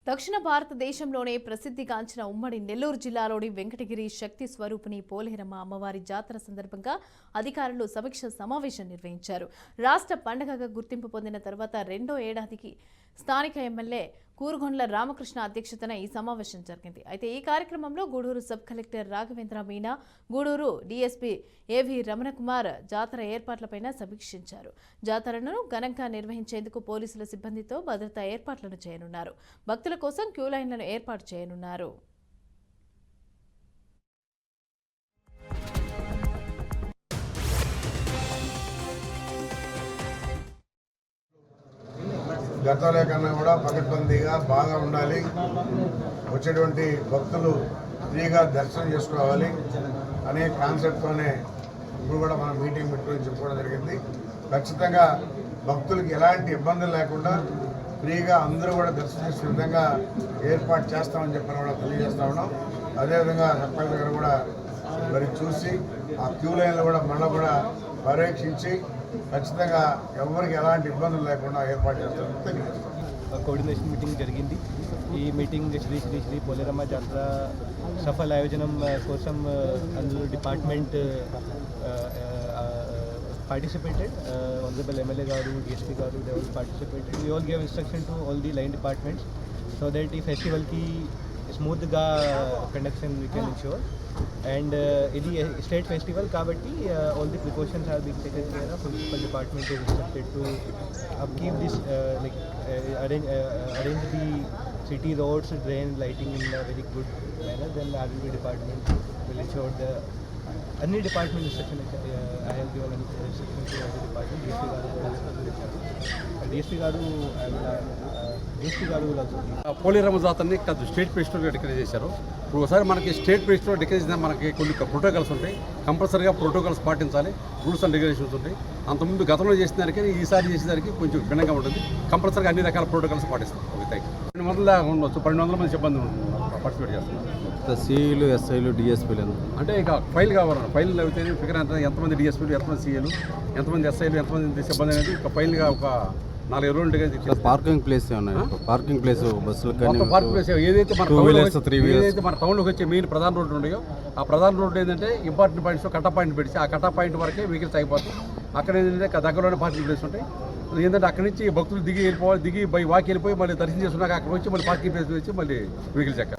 దక్షిణ భారతదేశంలోనే ప్రసిద్ధిగాంచిన ఉమ్మడి నెల్లూరు జిల్లాలోని వెంకటగిరి శక్తి స్వరూపిణి పోలేరమ్మ అమ్మవారి జాతర సందర్భంగా అధికారులు సమీక్ష సమావేశం నిర్వహించారు. రాష్ట్ర పండుగగా గుర్తింపు పొందిన తర్వాత రెండో ఏడాదికి స్థానిక ఎమ్మెల్యే కూరుగొండ్ల రామకృష్ణ అధ్యక్షతన ఈ సమావేశం జరిగింది. అయితే ఈ కార్యక్రమంలో Gudur sub collector Raghavendra Meena, Gudur DSP A V Ramanakumar జాతర ఏర్పాట్లపై సమీక్షించారు. జాతరను ఘనంగా నిర్వహించేందుకు పోలీసుల సిబ్బందితో భద్రతా ఏర్పాట్లను చేయనున్నారు. భక్తుల కోసం క్యూ లైన్లను ఏర్పాటు చేయనున్నారు. గతంలో కన్నా కూడా పకడ్బందీగా బాగా ఉండాలి. వచ్చేటువంటి భక్తులు ఫ్రీగా దర్శనం చేసుకోవాలి అనే కాన్సెప్ట్తోనే ఇప్పుడు కూడా మనం మీటింగ్ పెట్టుకొని చెప్పుకోవడం జరిగింది. ఖచ్చితంగా భక్తులకు ఎలాంటి ఇబ్బందులు లేకుండా ఫ్రీగా అందరూ కూడా దర్శనం చేసే విధంగా ఏర్పాటు చేస్తామని చెప్పని కూడా తెలియజేస్తా ఉన్నాం. అదేవిధంగా సర్పంచ్ గారు కూడా మరి చూసి ఆ క్యూ లైన్లు కూడా మనం కూడా పర్యవేక్షించి ఖచ్చితంగా ఎవరికి ఎలాంటి ఇబ్బందులు లేకుండా ఏర్పాటు చేస్తామని తెలియజేస్తాం. కోఆర్డినేషన్ మీటింగ్ జరిగింది. ఈ మీటింగ్ శ్రీ శ్రీ శ్రీ పోలేరమ్మ జాతర సఫల ఆయోజనం కోసం అందరూ department participated. Honorable MLA garu, DSP garu, they all participated. We all gave instruction to all the line departments so that the festival ki smooth ga conduction we can ensure. And ఇది state festival kabatti all the precautions are being taken care of. Municipal department is instructed to upkeep this arrange the city roads, drain, lighting in a very good manner. Then the RV department will ensure the any department instruction. I have given instruction to every department. DSP garu will also Poleramma జాతరని state ఫెస్టివల్గా declare చేశారు. ఇప్పుడు ఒకసారి మనకి state festival declare చేసిన మనకి కొన్ని protocols ఉంటాయి. కంపల్సరీగా ప్రోటోకాల్స్ పాటించాలి. రూల్స్ అండ్ రెగ్యులేషన్స్ ఉంటాయి. అంతకుముందు గతంలో చేసిన దానికి ఈసారి చేసేదానికి కొంచెం భిన్నంగా ఉంటుంది. కంపల్సరీగా అన్ని రకాల ప్రోటోకాల్స్ పాటిస్తాం. Okay, thank you. 200 ఉండొచ్చు, 1200 మంది సిబ్బంది పార్టిసిపేట్ చేస్తున్నారు. సిఈలు, ఎస్ఐలు, డిఎస్పీలు అంటే ఇక ఫైల్ కావాలి. ఫైల్ అయితే ఫిగర్ ఎంతమంది డిఎస్పీలు, ఎంతమంది సిఏలు, ఎంతమంది ఎస్ఐలు, ఎంతమంది సిబ్బంది అనేది ఒక ఫైల్గా ఒక 4 రోజులు ఉంటుంది. పార్కింగ్ ప్లేస్ పార్కింగ్ ప్లేస్ బస్సులు పార్కింగ్ ప్లేస్ ఏదైతే మన టౌన్లోకి వచ్చే మెయిన్ ప్రధాన రోడ్డు ఉన్నాయో ఆ ప్రధాన రోడ్డు ఏంటంటే ఇంపార్టెంట్ పాయింట్స్ కట్టా పాయింట్ పెట్టి ఆ కట్టా పాయింట్ వరకే వెహికల్స్ అయిపోతాయి. అక్కడ ఏంటంటే దగ్గరలోనే పార్కింగ్ ప్లేస్ ఉంటాయి. ఏంటంటే అక్కడి నుంచి భక్తులు దిగి వెళ్ళిపోవాలి, దిగి బై వాకి వెళ్ళిపోయి మళ్ళీ దర్శనం చేసుకున్నాక అక్కడ వచ్చి మళ్ళీ పార్కింగ్ ప్లేస్ వచ్చి మళ్ళీ వెహికల్స్ ఎక్కాలి.